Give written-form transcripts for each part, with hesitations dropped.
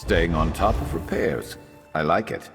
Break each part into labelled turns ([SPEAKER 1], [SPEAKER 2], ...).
[SPEAKER 1] Staying on top of repairs. I like it.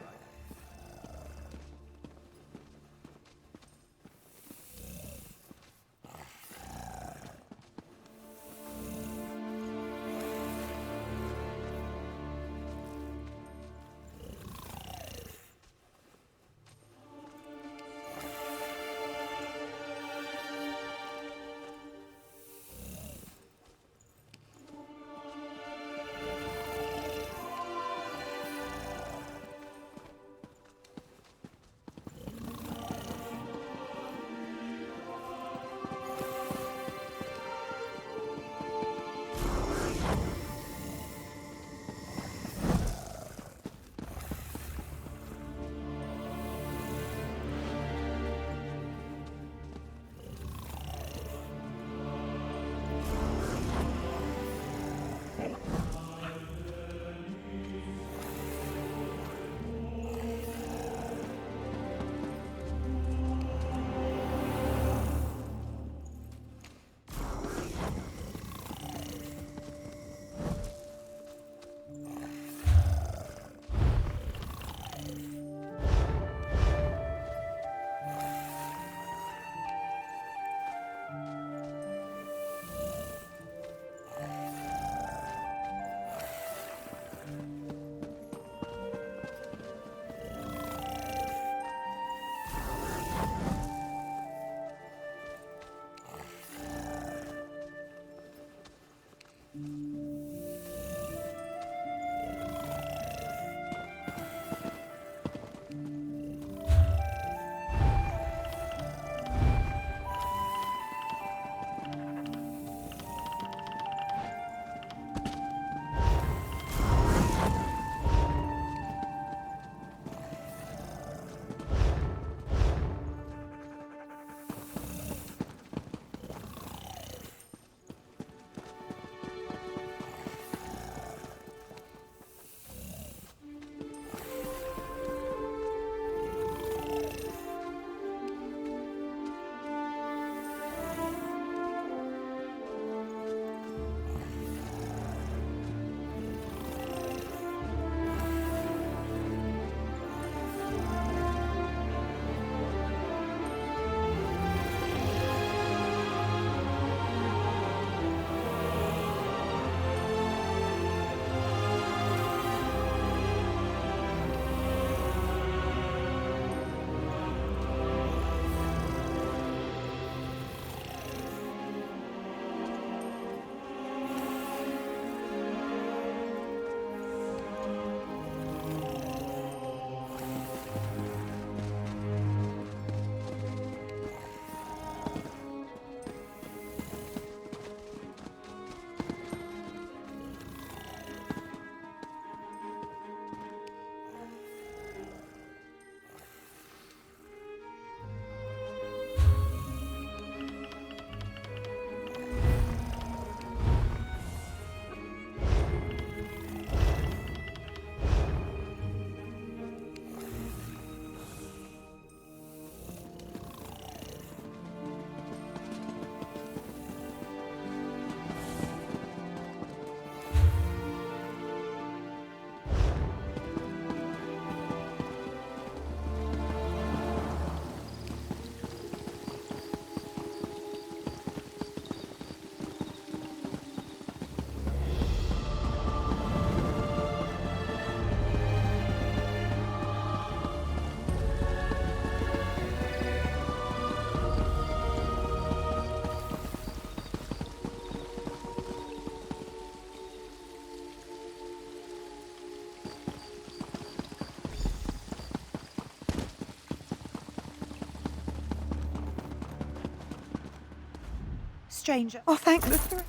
[SPEAKER 2] Stranger. Oh, thank the three.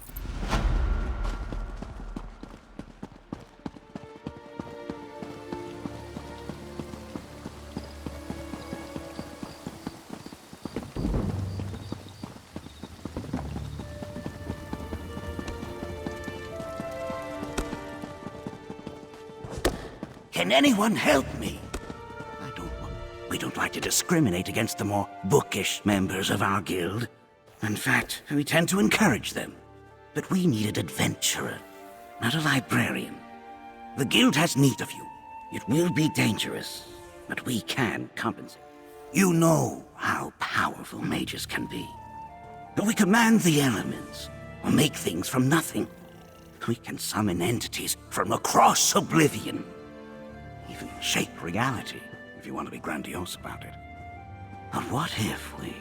[SPEAKER 3] Can anyone help me? We don't like to discriminate against the more bookish members of our guild. In fact, we tend to encourage them. But we need an adventurer, not a librarian. The guild has need of you. It will be dangerous, but we can compensate. You know how powerful mages can be. We command the elements, or make things from nothing. We can summon entities from across Oblivion. Even shape reality, if you want to be grandiose about it. But what if we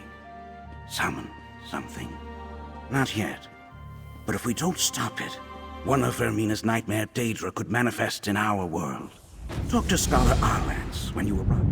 [SPEAKER 3] summon something? Not yet. But if we don't stop it, one of Vermina's nightmare Daedra could manifest in our world. Talk to Scholar Arlance when you arrive.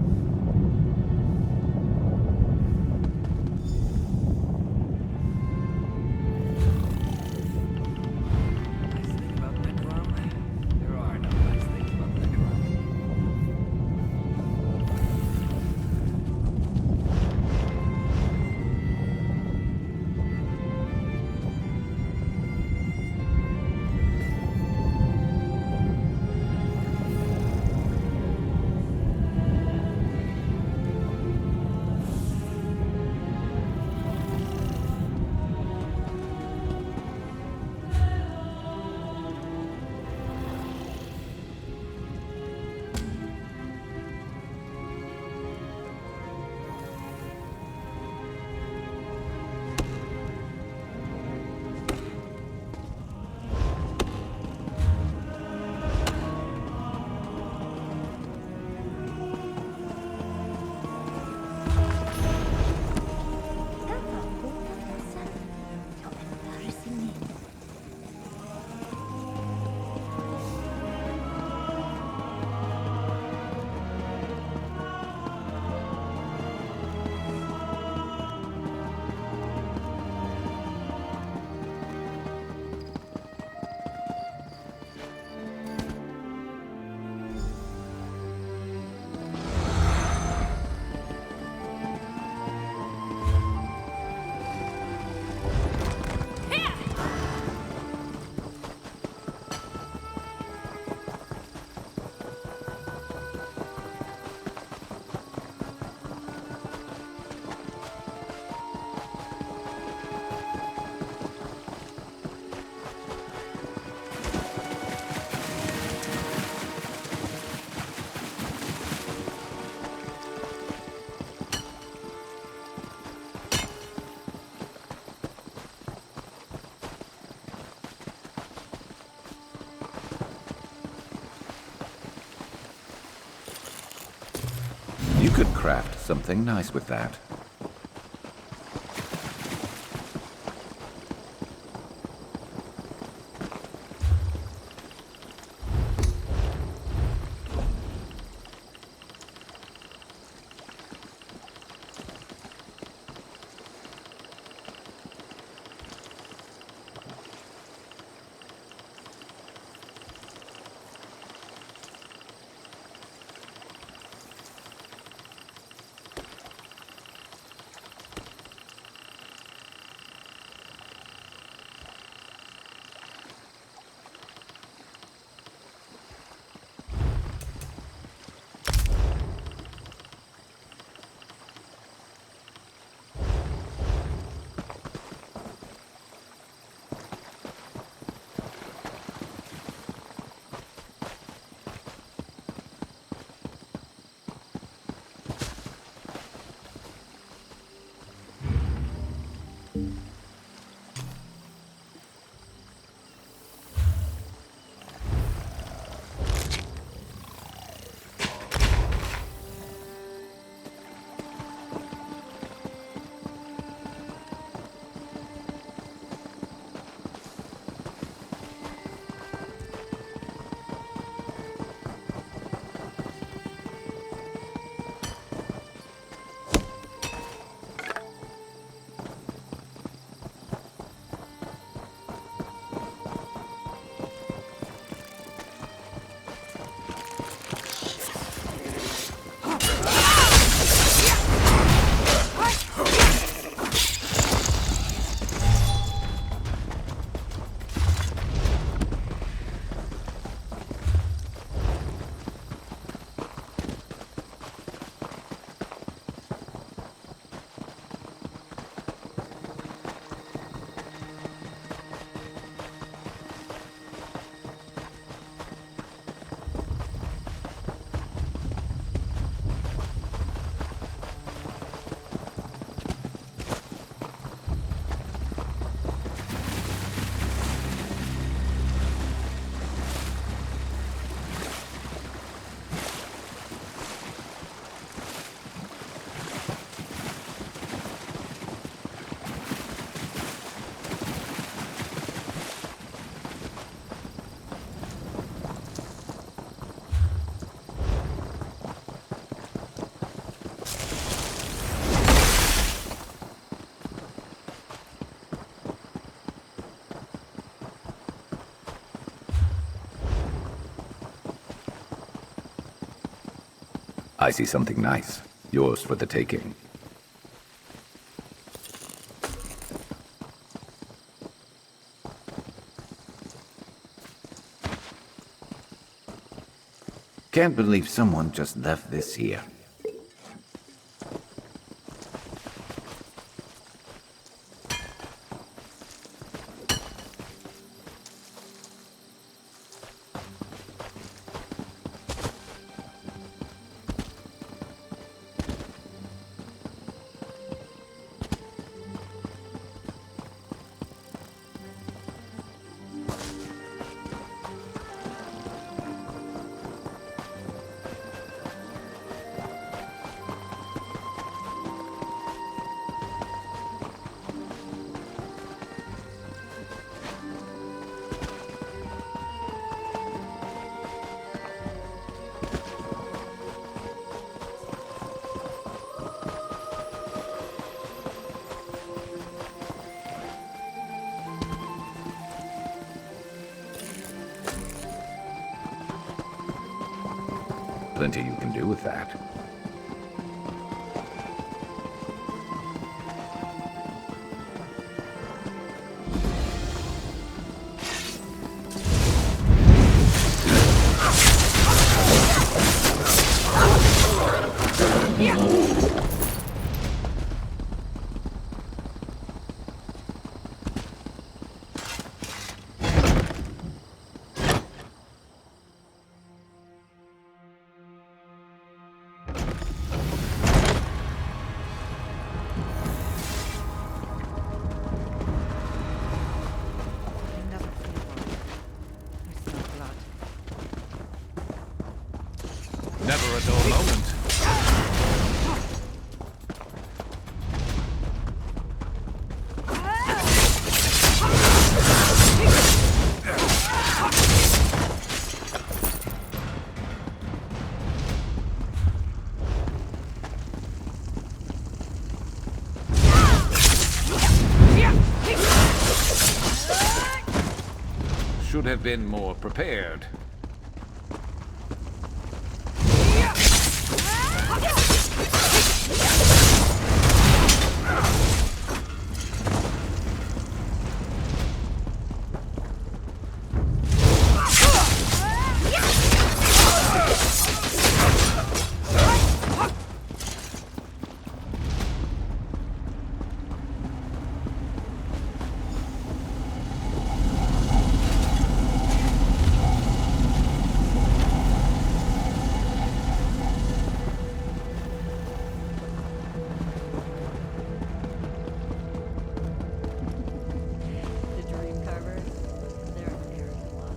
[SPEAKER 1] You could craft something nice with that. I see something nice. Yours for the taking. Can't believe someone just left this here. Plenty you can do with that.
[SPEAKER 2] Another funeral. I smell blood.
[SPEAKER 4] Never a dull moment. Should have been more prepared.
[SPEAKER 2] The dream carvers. They're an arrogant lot.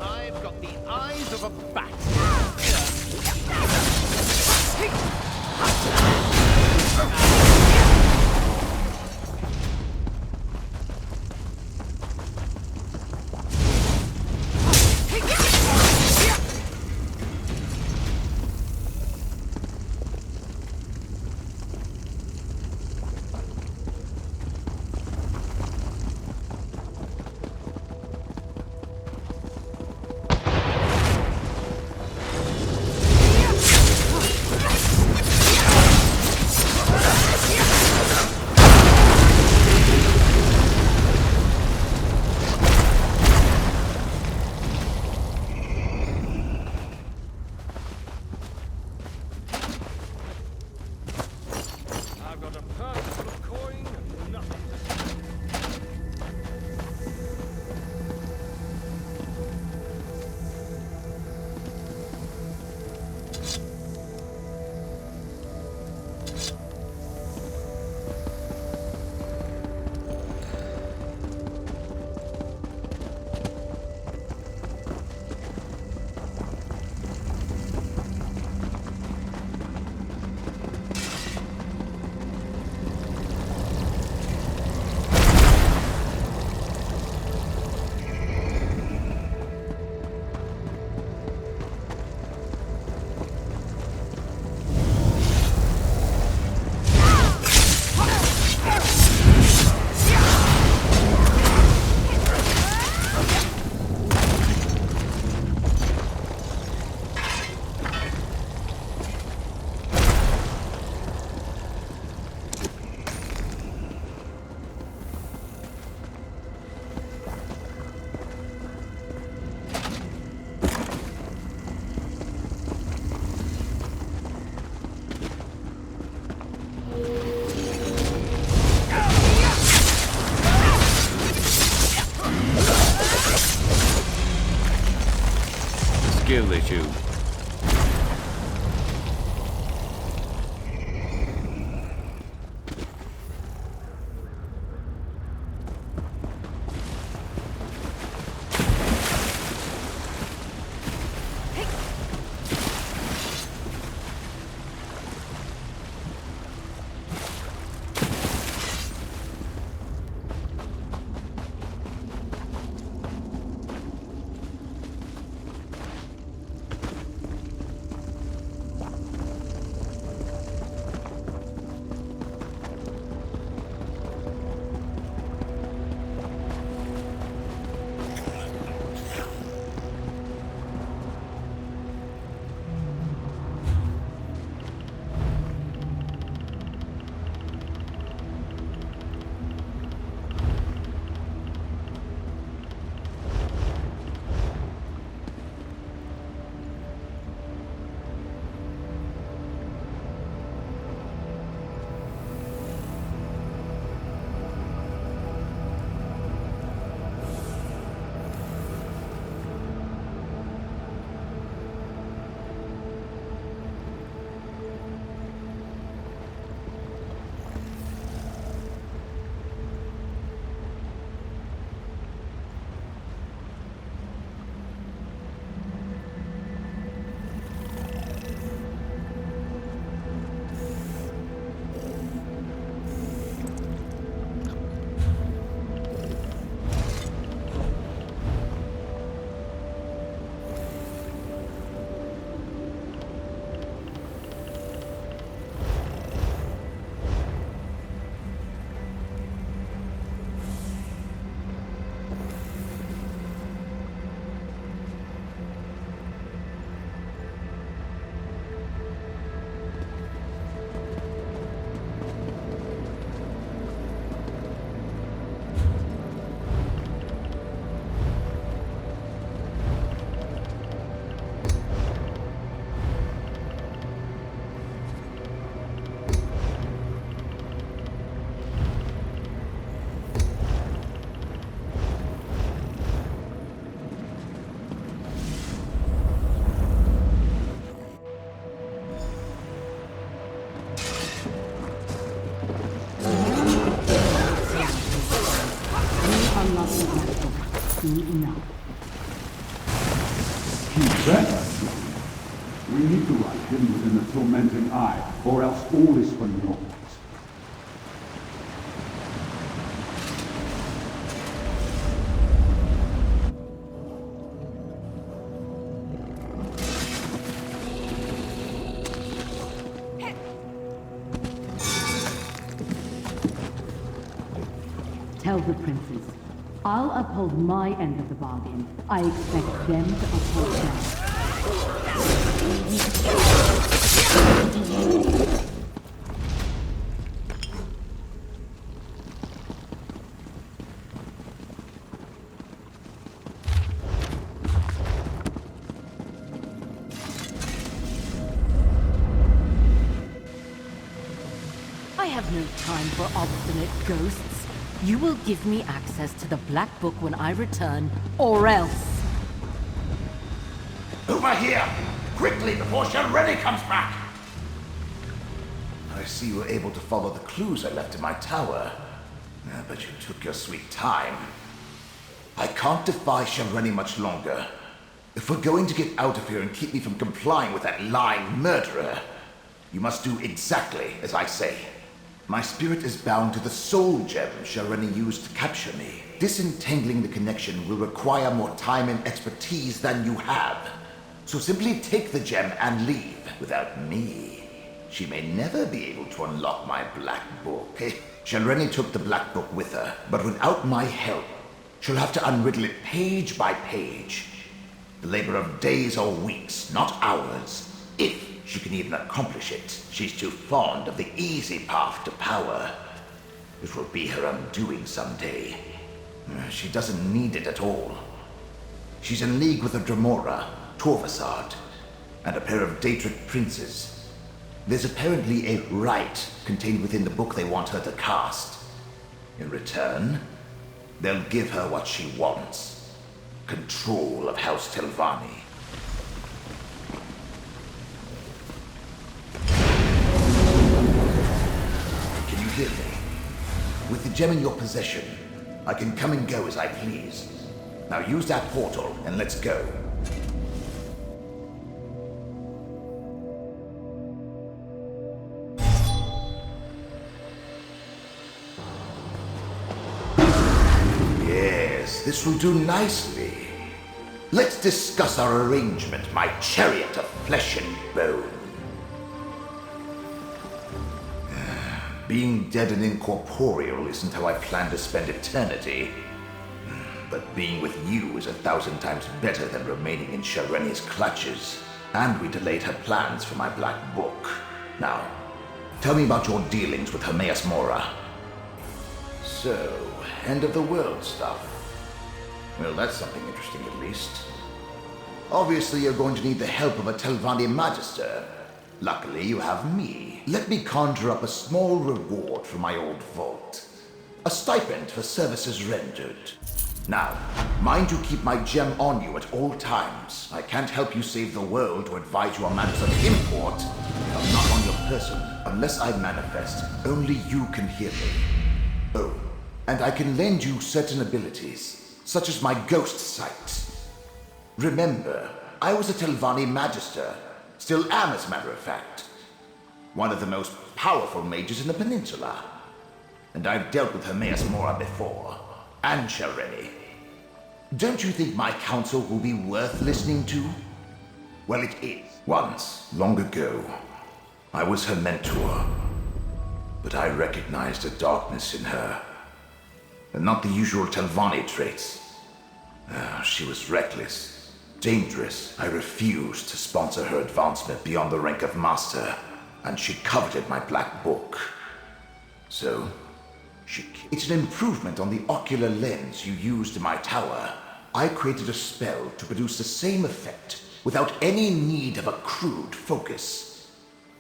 [SPEAKER 4] I've got the eyes of a bat. skill issue.
[SPEAKER 5] Keep that. We need to run him within the tormenting eye, or else all is for naught.
[SPEAKER 6] Tell the princes, I'll uphold my end of the bargain. I expect them to uphold theirs.
[SPEAKER 2] I have no time for obstinate ghosts. You will give me access to the Black Book when I return, or else.
[SPEAKER 7] Over here! Quickly, before Shalreni comes back! I see you were able to follow the clues I left in my tower. But you took your sweet time. I can't defy Shalreni much longer. If we're going to get out of here and keep me from complying with that lying murderer, you must do exactly as I say. My spirit is bound to the soul gem Shalreni used to capture me. Disentangling the connection will require more time and expertise than you have. So simply take the gem and leave. Without me, she may never be able to unlock my Black Book. Shalreni took the Black Book with her, but without my help, she'll have to unriddle it page by page. The labor of days or weeks, not hours, if she can even accomplish it. She's too fond of the easy path to power. It will be her undoing someday. She doesn't need it at all. She's in league with a Dremora, Torvasad, and a pair of Daedric princes. There's apparently a rite contained within the book they want her to cast. In return, they'll give her what she wants. Control of House Telvanni. hear me? With the gem in your possession, I can come and go as I please. Now use that portal and let's go. Yes, this will do nicely. Let's discuss our arrangement, my chariot of flesh and bone. Being dead and incorporeal isn't how I plan to spend eternity. But being with you is 1,000 times better than remaining in Shareni's clutches. And we delayed her plans for my Black Book. Now, tell me about your dealings with Hermaeus Mora. So, end of the world stuff. Well, that's something interesting at least. Obviously, you're going to need the help of a Telvanni Magister. Luckily, you have me. Let me conjure up a small reward for my old vault. A stipend for services rendered. Now, mind you keep my gem on you at all times. I can't help you save the world or advise you on matters of import. I'm not on your person. Unless I manifest, only you can hear me. Oh, and I can lend you certain abilities, such as my ghost sight. Remember, I was a Telvanni Magister. Still am, as a matter of fact. One of the most powerful mages in the peninsula. And I've dealt with Hermaeus Mora before. And Shareni. Don't you think my counsel will be worth listening to? Well, it is. Once, long ago, I was her mentor. But I recognized a darkness in her. And not the usual Telvanni traits. She was reckless, dangerous. I refused to sponsor her advancement beyond the rank of master. And she coveted my Black Book. So, it's an improvement on the ocular lens you used in my tower. I created a spell to produce the same effect without any need of a crude focus.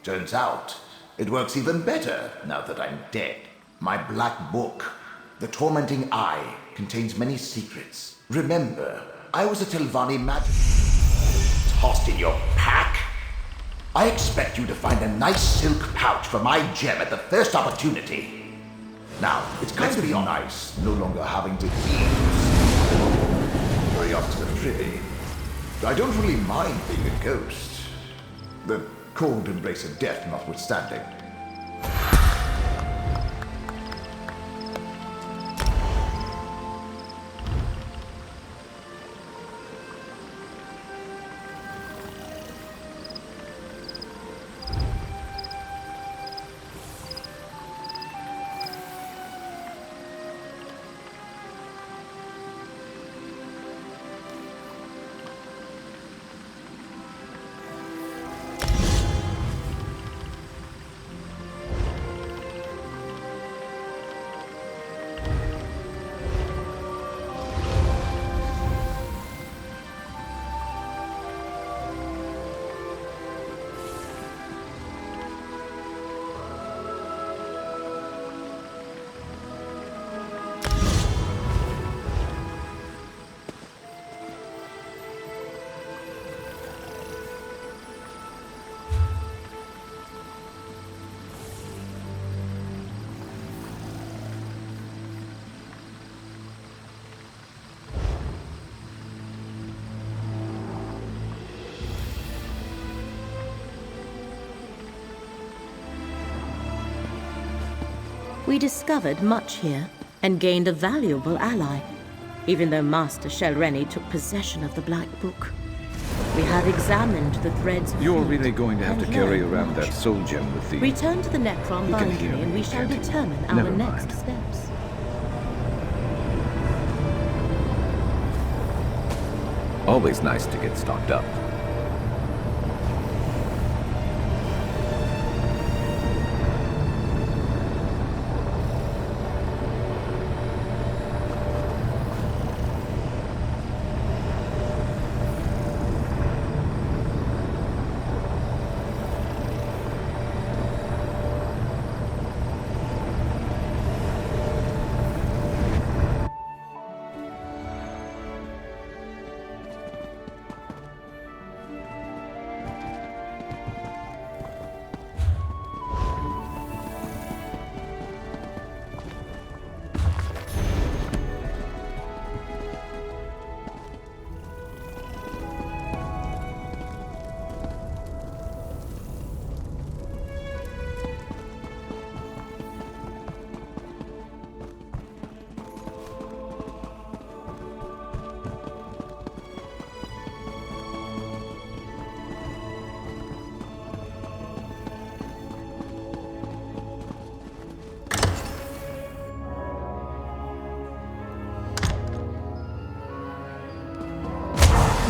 [SPEAKER 7] Turns out, it works even better now that I'm dead. My Black Book, the Tormenting Eye, contains many secrets. Remember, I was a Telvanni Magister. Tossed in your pack? I expect you to find a nice silk pouch for my gem at the first opportunity. Now, it's kind of nice no longer having to hurry up to the privy. I don't really mind being a ghost. The cold embrace of death notwithstanding.
[SPEAKER 8] We discovered much here, and gained a valuable ally, even though Master Shareni took possession of the Black Book. We have examined the threads of
[SPEAKER 1] You're
[SPEAKER 8] fate
[SPEAKER 1] really going to have to
[SPEAKER 8] and
[SPEAKER 1] carry
[SPEAKER 8] learned
[SPEAKER 1] around
[SPEAKER 8] much.
[SPEAKER 1] that soul gem with the...
[SPEAKER 8] Return to the Necron
[SPEAKER 1] You can
[SPEAKER 8] boundary
[SPEAKER 1] hear
[SPEAKER 8] and
[SPEAKER 1] me,
[SPEAKER 8] we shall
[SPEAKER 1] can't you?
[SPEAKER 8] determine our
[SPEAKER 1] Never
[SPEAKER 8] next
[SPEAKER 1] mind.
[SPEAKER 8] steps.
[SPEAKER 1] Always nice to get stocked up.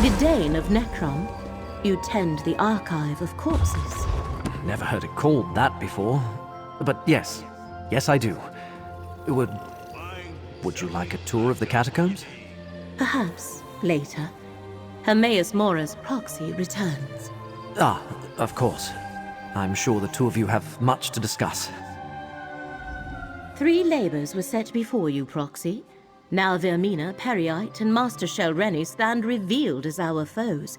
[SPEAKER 8] Gidane of Necrom, you tend the archive of corpses.
[SPEAKER 9] Never heard it called that before. But yes, I do. Would you like a tour of the catacombs?
[SPEAKER 8] Perhaps later. Hermaeus Mora's proxy returns.
[SPEAKER 9] Ah, of course. I'm sure the two of you have much to discuss.
[SPEAKER 8] 3 labors were set before you, Proxy. Now Vermina, Periite, and Master Shelreni stand revealed as our foes.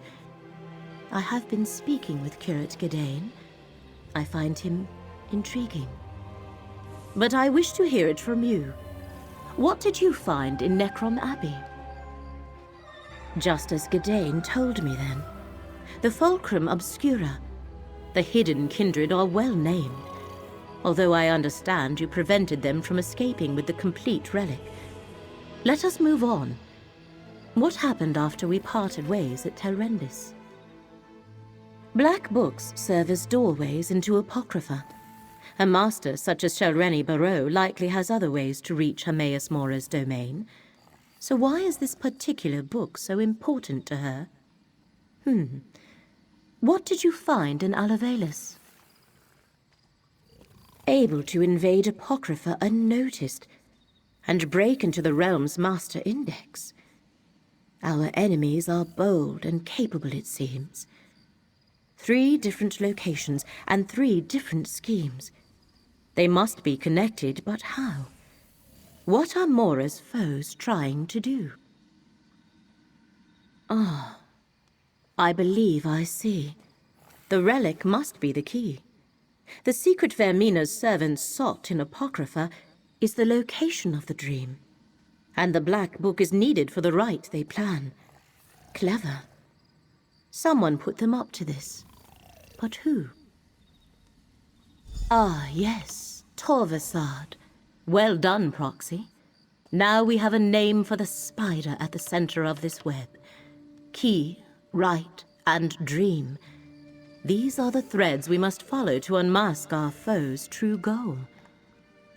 [SPEAKER 8] I have been speaking with Curate Gidane. I find him intriguing. But I wish to hear it from you. What did you find in Necrom Abbey? Just as Gidane told me then. The Fulcrum Obscura. The hidden kindred are well named. Although I understand you prevented them from escaping with the complete relic. Let us move on. What happened after we parted ways at Telrendis? Black books serve as doorways into Apocrypha. A master such as Shelreni Barrow likely has other ways to reach Hermaeus Mora's domain. So why is this particular book so important to her? What did you find in Alavelis? Able to invade Apocrypha unnoticed, and break into the realm's master index. Our enemies are bold and capable, it seems. 3 different locations and 3 different schemes. They must be connected, but how? What are Mora's foes trying to do? Ah, I believe I see. The relic must be the key. The secret Vermina's servants sought in Apocrypha is the location of the dream. And the Black Book is needed for the rite they plan. Clever. Someone put them up to this. But who? Ah, yes, Torvasad. Well done, Proxy. Now we have a name for the spider at the center of this web. Key, rite, and dream. These are the threads we must follow to unmask our foe's true goal.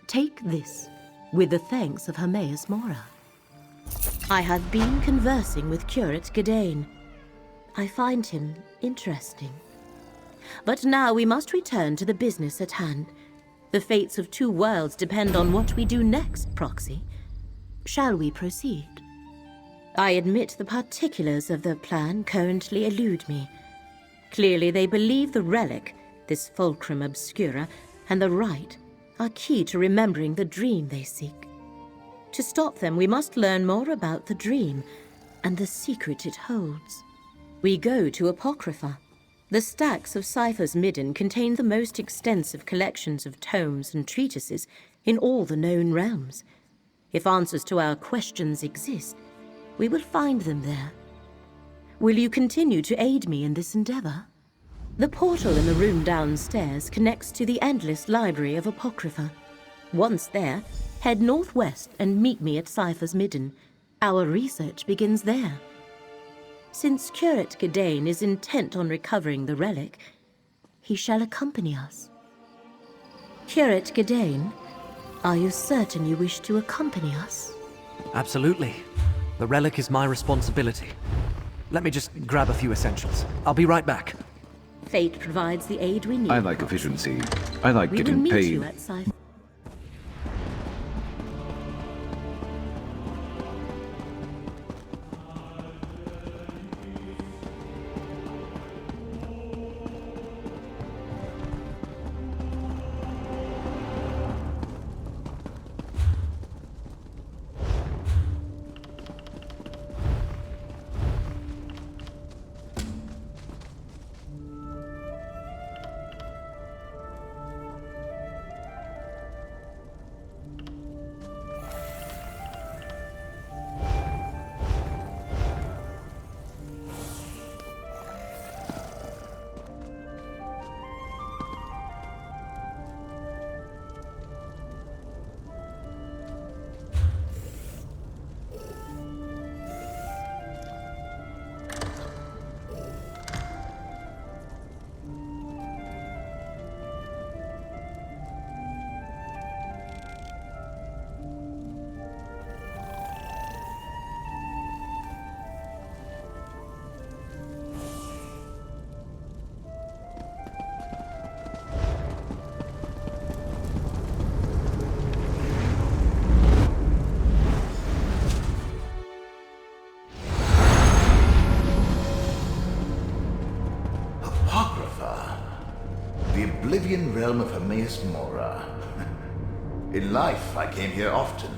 [SPEAKER 8] Take this, with the thanks of Hermaeus Mora. I have been conversing with Curate Gidane. I find him interesting. But now we must return to the business at hand. The fates of 2 worlds depend on what we do next, Proxy. Shall we proceed? I admit the particulars of the plan currently elude me. Clearly they believe the relic, this Fulcrum Obscura, and the rite are key to remembering the dream they seek. To stop them, we must learn more about the dream and the secret it holds. We go to Apocrypha. The stacks of Cypher's Midden contain the most extensive collections of tomes and treatises in all the known realms. If answers to our questions exist, we will find them there. Will you continue to aid me in this endeavor? The portal in the room downstairs connects to the endless library of Apocrypha. Once there, head northwest and meet me at Cypher's Midden. Our research begins there. Since Curate Gidane is intent on recovering the relic, he shall accompany us. Curate Gidane, are you certain you wish to accompany us?
[SPEAKER 9] Absolutely. The relic is my responsibility. Let me just grab a few essentials. I'll be right back.
[SPEAKER 8] Fate provides the aid we need.
[SPEAKER 1] I like efficiency. I like
[SPEAKER 8] We will
[SPEAKER 1] getting
[SPEAKER 8] meet
[SPEAKER 1] paid.
[SPEAKER 8] you at Cypher.
[SPEAKER 7] Elvian realm of Hermaeus Mora. In life, I came here often.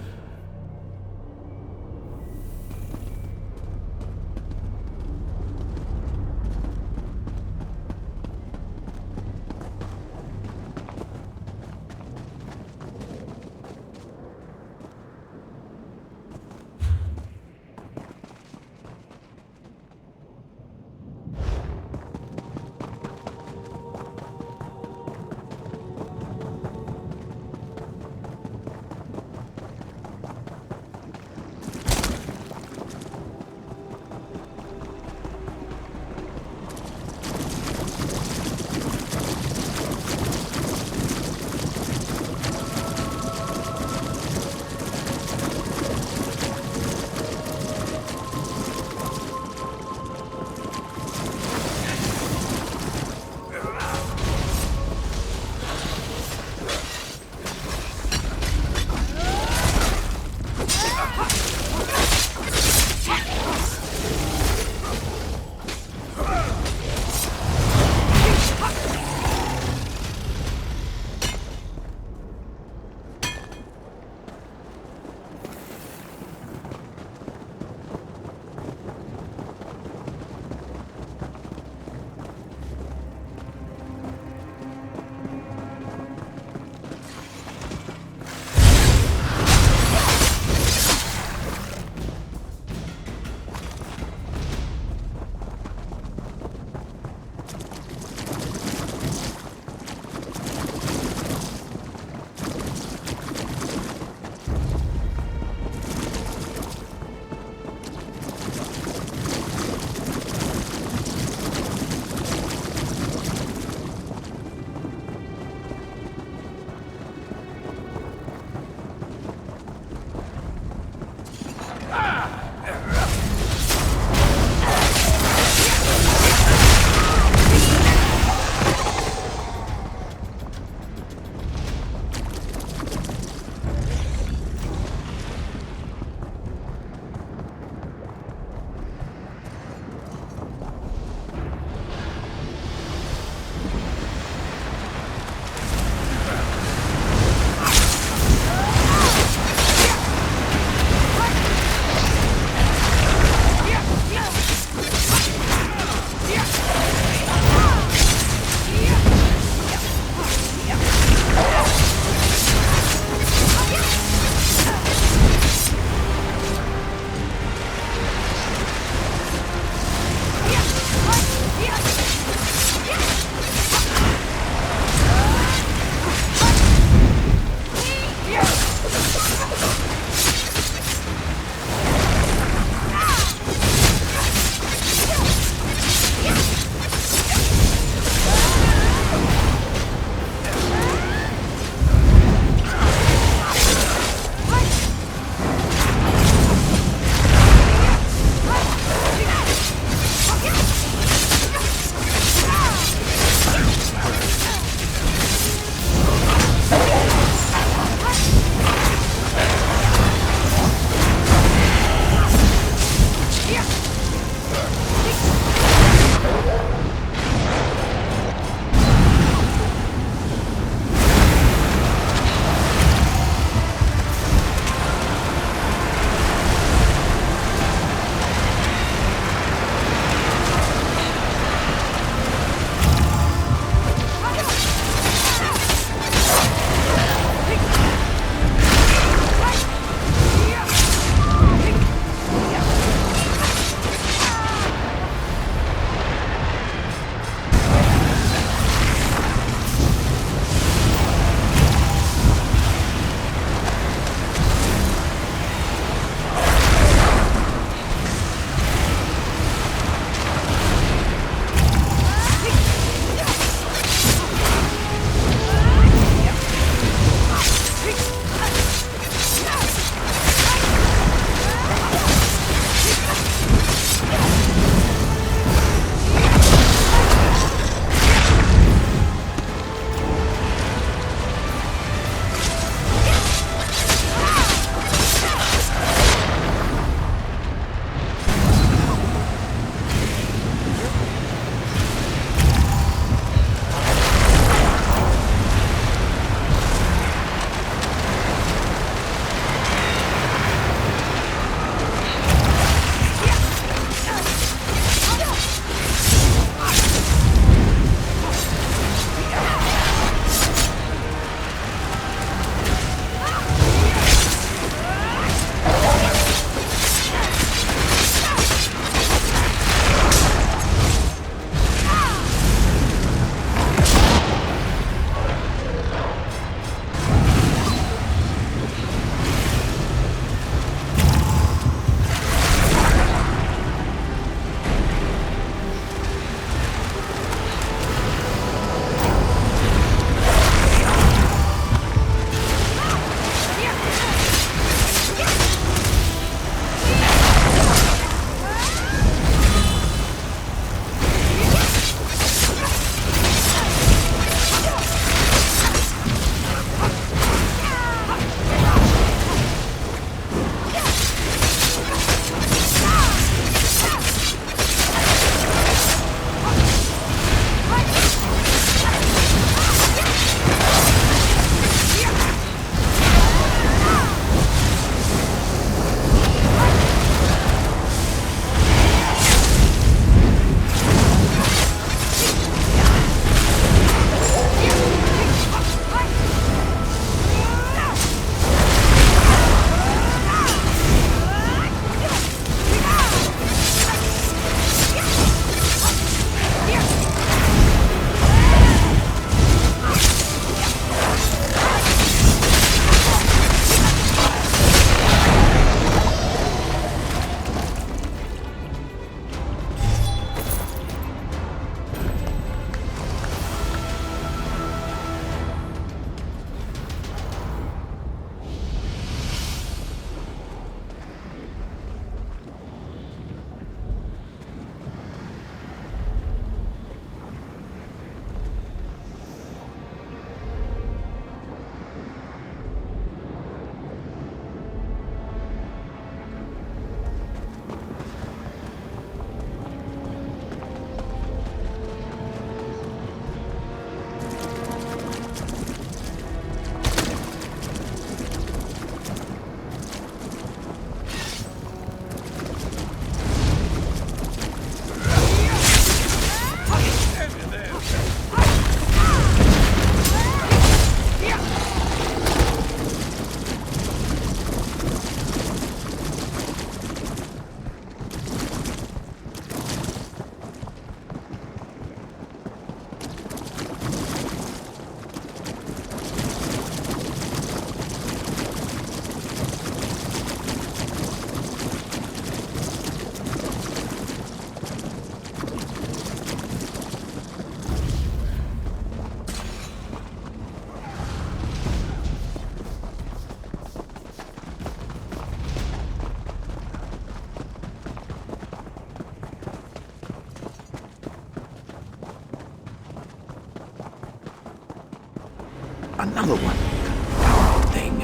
[SPEAKER 3] Another one. Confounded thing.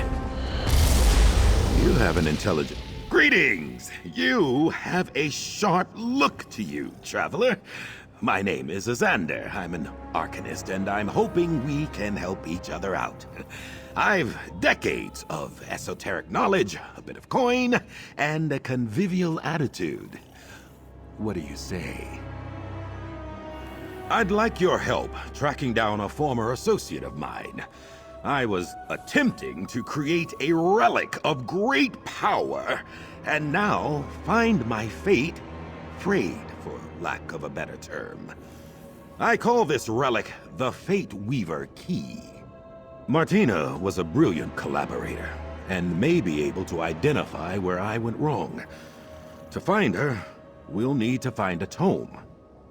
[SPEAKER 10] You have an intelligent... Greetings! You have a sharp look to you, traveler. My name is Azander. I'm an Arcanist, and I'm hoping we can help each other out. I've decades of esoteric knowledge, a bit of coin, and a convivial attitude. What do you say? I'd like your help tracking down a former associate of mine. I was attempting to create a relic of great power, and now find my fate frayed, for lack of a better term. I call this relic the Fate Weaver Key. Martina was a brilliant collaborator, and may be able to identify where I went wrong. To find her, we'll need to find a tome,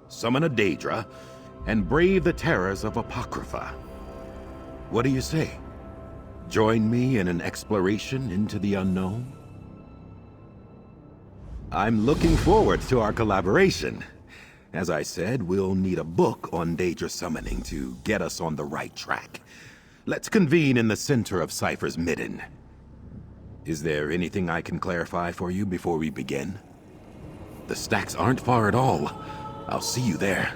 [SPEAKER 10] summon a Daedra, and brave the terrors of Apocrypha. What do you say? Join me in an exploration into the unknown? I'm looking forward to our collaboration. As I said, we'll need a book on Daedra summoning to get us on the right track. Let's convene in the center of Cypher's Midden. Is there anything I can clarify for you before we begin? The stacks aren't far at all. I'll see you there.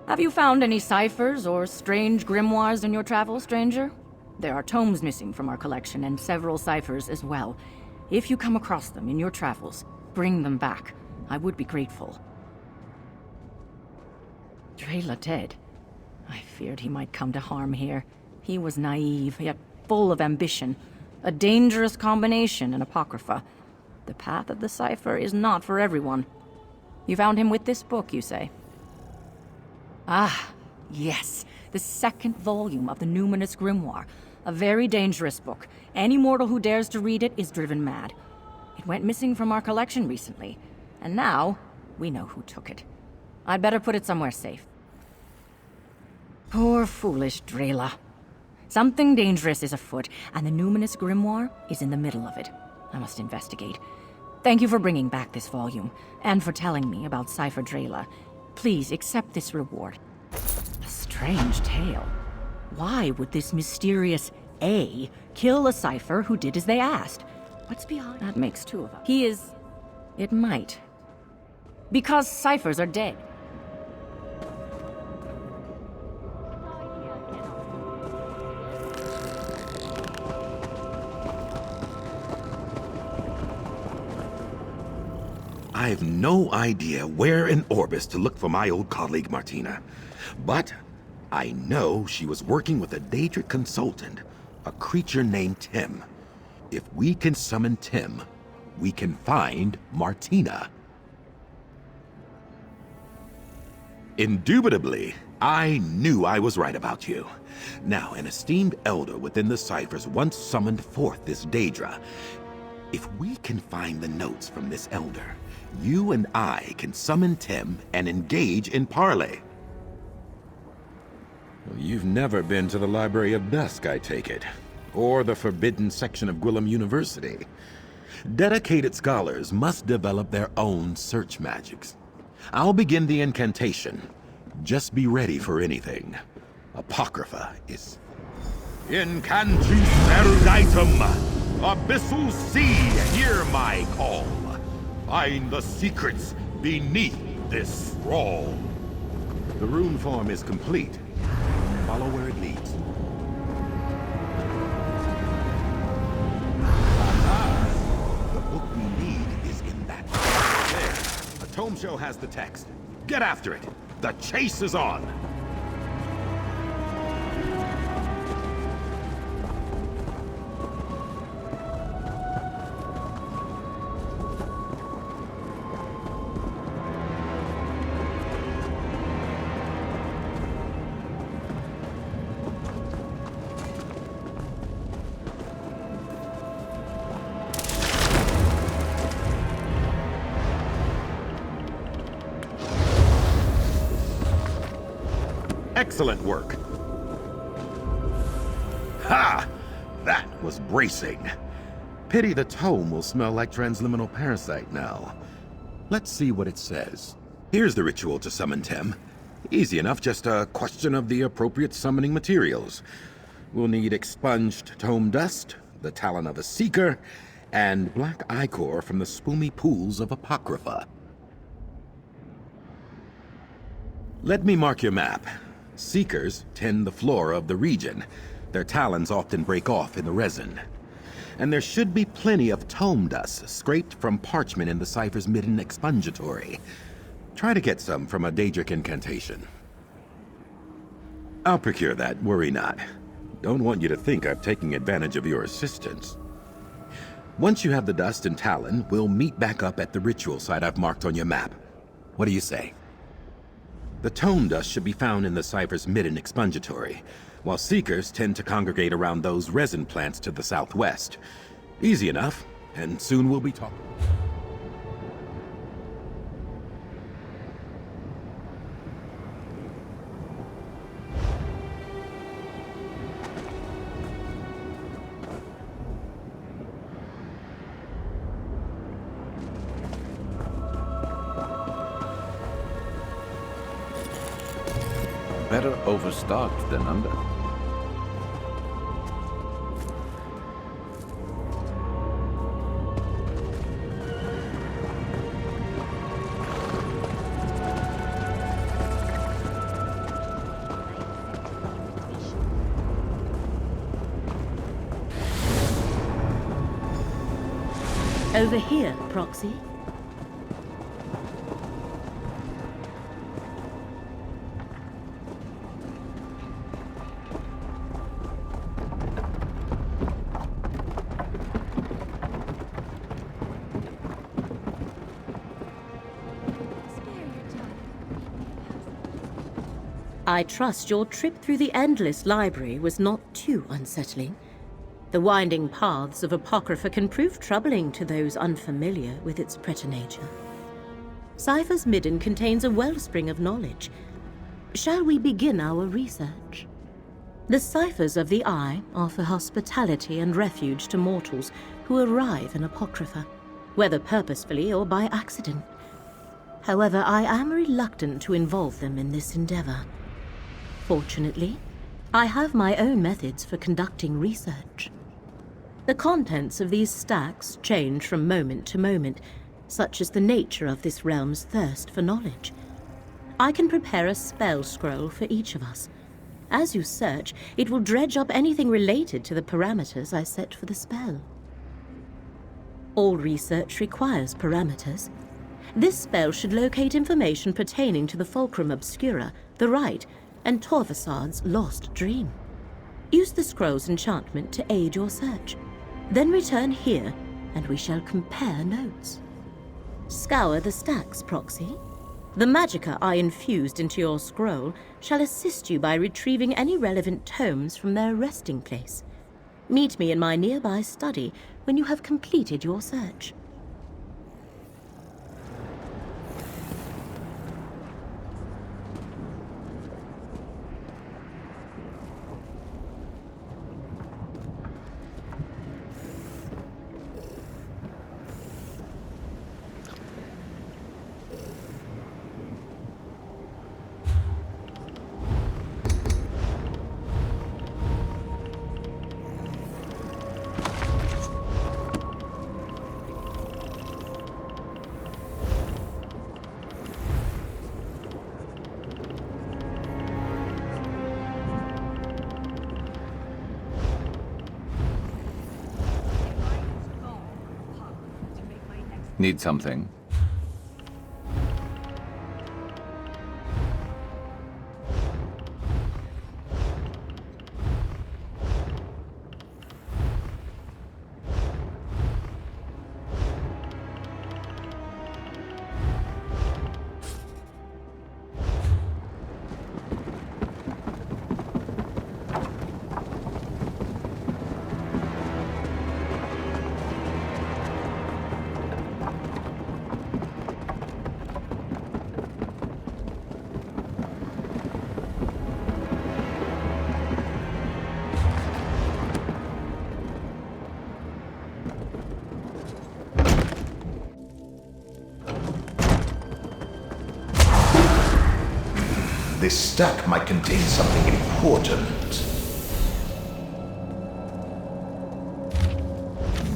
[SPEAKER 2] Have you found any ciphers or strange grimoires in your travels, stranger? There are tomes missing from our collection and several ciphers as well. If you come across them in your travels, bring them back. I would be grateful. Drela dead. I feared he might come to harm here. He was naive, yet full of ambition. A dangerous combination in Apocrypha. The path of the cipher is not for everyone. You found him with this book, you say? Ah, yes. The second volume of the Numinous Grimoire. A very dangerous book. Any mortal who dares to read it is driven mad. It went missing from our collection recently, and now we know who took it. I'd better put it somewhere safe. Poor foolish Drela. Something dangerous is afoot, and the Numinous Grimoire is in the middle of it. I must investigate. Thank you for bringing back this volume, and for telling me about Cypher Drela. Please accept this reward. A strange tale. Why would this mysterious A kill a cipher who did as they asked? What's behind? That makes two of us. He is... It might. Because ciphers are dead.
[SPEAKER 10] I have no idea where in Orbis to look for my old colleague Martina. But I know she was working with a Daedric consultant, a creature named Tim. If we can summon Tim, we can find Martina. Indubitably, I knew I was right about you. Now, an esteemed elder within the ciphers once summoned forth this Daedra. If we can find the notes from this elder, you and I can summon Tim and engage in parley. Well, you've never been to the Library of Dusk, I take it. Or the forbidden section of Gwillem University. Dedicated scholars must develop their own search magics. I'll begin the incantation. Just be ready for anything. Apocrypha is... Incantus eruditum! Abyssal sea, hear my call! Find the secrets beneath this scroll. The rune form is complete. Follow where it leads. The book we need is in that. There. A tome show has the text. Get after it. The chase is on. Excellent work. Ha! That was bracing. Pity the tome will smell like transliminal parasite now. Let's see what it says. Here's the ritual to summon Tem. Easy enough, just a question of the appropriate summoning materials. We'll need expunged tome dust, the talon of a seeker, and black ichor from the spoomy pools of Apocrypha. Let me mark your map. Seekers tend the flora of the region. Their talons often break off in the resin. And there should be plenty of tome dust scraped from parchment in the Cypher's Midden expungatory. Try to get some from a Daedric incantation. I'll procure that, worry not. Don't want you to think I'm taking advantage of your assistance. Once you have the dust and talon, we'll meet back up at the ritual site I've marked on your map. What do you say? The tome dust should be found in the Cypher's Midden expungatory, while seekers tend to congregate around those resin plants to the southwest. Easy enough, and soon we'll be talking.
[SPEAKER 1] Better overstocked than under.
[SPEAKER 8] Over here, Proxy. I trust your trip through the Endless Library was not too unsettling. The winding paths of Apocrypha can prove troubling to those unfamiliar with its preternature. Cypher's Midden contains a wellspring of knowledge. Shall we begin our research? The Ciphers of the Eye offer hospitality and refuge to mortals who arrive in Apocrypha, whether purposefully or by accident. However, I am reluctant to involve them in this endeavor. Fortunately, I have my own methods for conducting research. The contents of these stacks change from moment to moment, such as the nature of this realm's thirst for knowledge. I can prepare a spell scroll for each of us. As you search, it will dredge up anything related to the parameters I set for the spell. All research requires parameters. This spell should locate information pertaining to the Fulcrum Obscura, the Rite, and Torvasad's lost dream. Use the scroll's enchantment to aid your search. Then return here, and we shall compare notes. Scour the stacks, Proxy. The magicka I infused into your scroll shall assist you by retrieving any relevant tomes from their resting place. Meet me in my nearby study when you have completed your search.
[SPEAKER 1] Need something?
[SPEAKER 7] This stack might contain something important.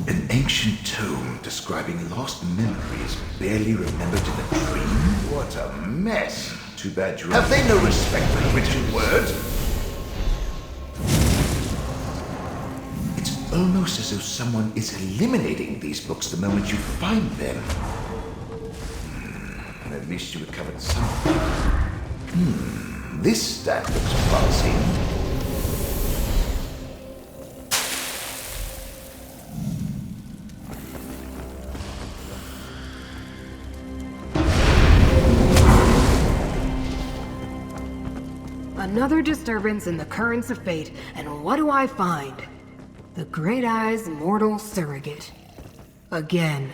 [SPEAKER 7] An ancient tome describing lost memories barely remembered in a dream? What a mess! Too bad you have they no respect for written word? It's almost as though someone is eliminating these books the moment you find them. At least you recovered something. This stack looks promising.
[SPEAKER 11] Another disturbance in the currents of fate, and what do I find? The Great Eye's mortal surrogate. Again.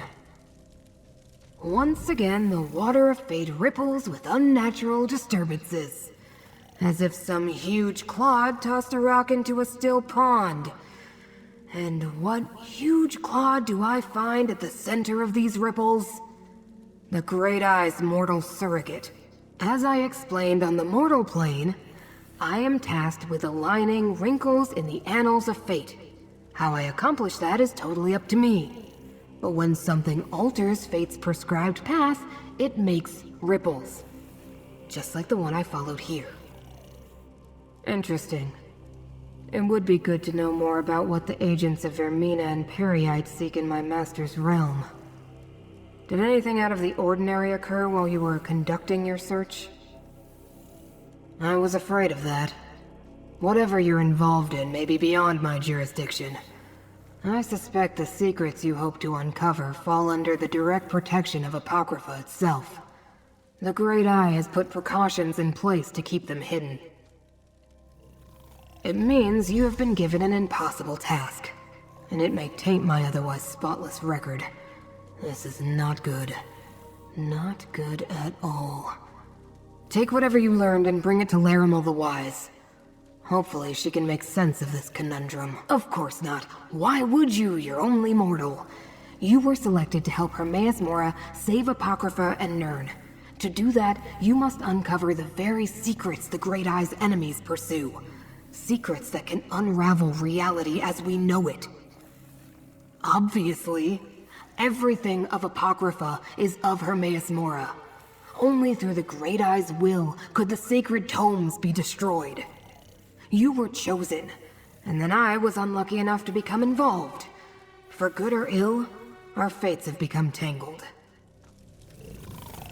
[SPEAKER 11] Once again, the water of fate ripples with unnatural disturbances. As if some huge clod tossed a rock into a still pond. And what huge clod do I find at the center of these ripples? The Great Eye's mortal surrogate. As I explained on the mortal plane, I am tasked with aligning wrinkles in the annals of fate. How I accomplish that is totally up to me. But when something alters fate's prescribed path, it makes ripples. Just like the one I followed here. Interesting. It would be good to know more about what the agents of Vermina and Peryite seek in my master's realm. Did anything out of the ordinary occur while you were conducting your search? I was afraid of that. Whatever you're involved in may be beyond my jurisdiction. I suspect the secrets you hope to uncover fall under the direct protection of Apocrypha itself. The Great Eye has put precautions in place to keep them hidden. It means you have been given an impossible task, and it may taint my otherwise spotless record. This is not good. Not good at all. Take whatever you learned and bring it to Larimel the Wise. Hopefully she can make sense of this conundrum. Of course not. Why would you? You're only mortal. You were selected to help Hermaeus Mora save Apocrypha and Nirn. To do that, you must uncover the very secrets the Great Eye's enemies pursue. Secrets that can unravel reality as we know it. Obviously, everything of Apocrypha is of Hermaeus Mora. Only through the Great Eye's will could the sacred tomes be destroyed. You were chosen, and then I was unlucky enough to become involved. For good or ill, our fates have become tangled.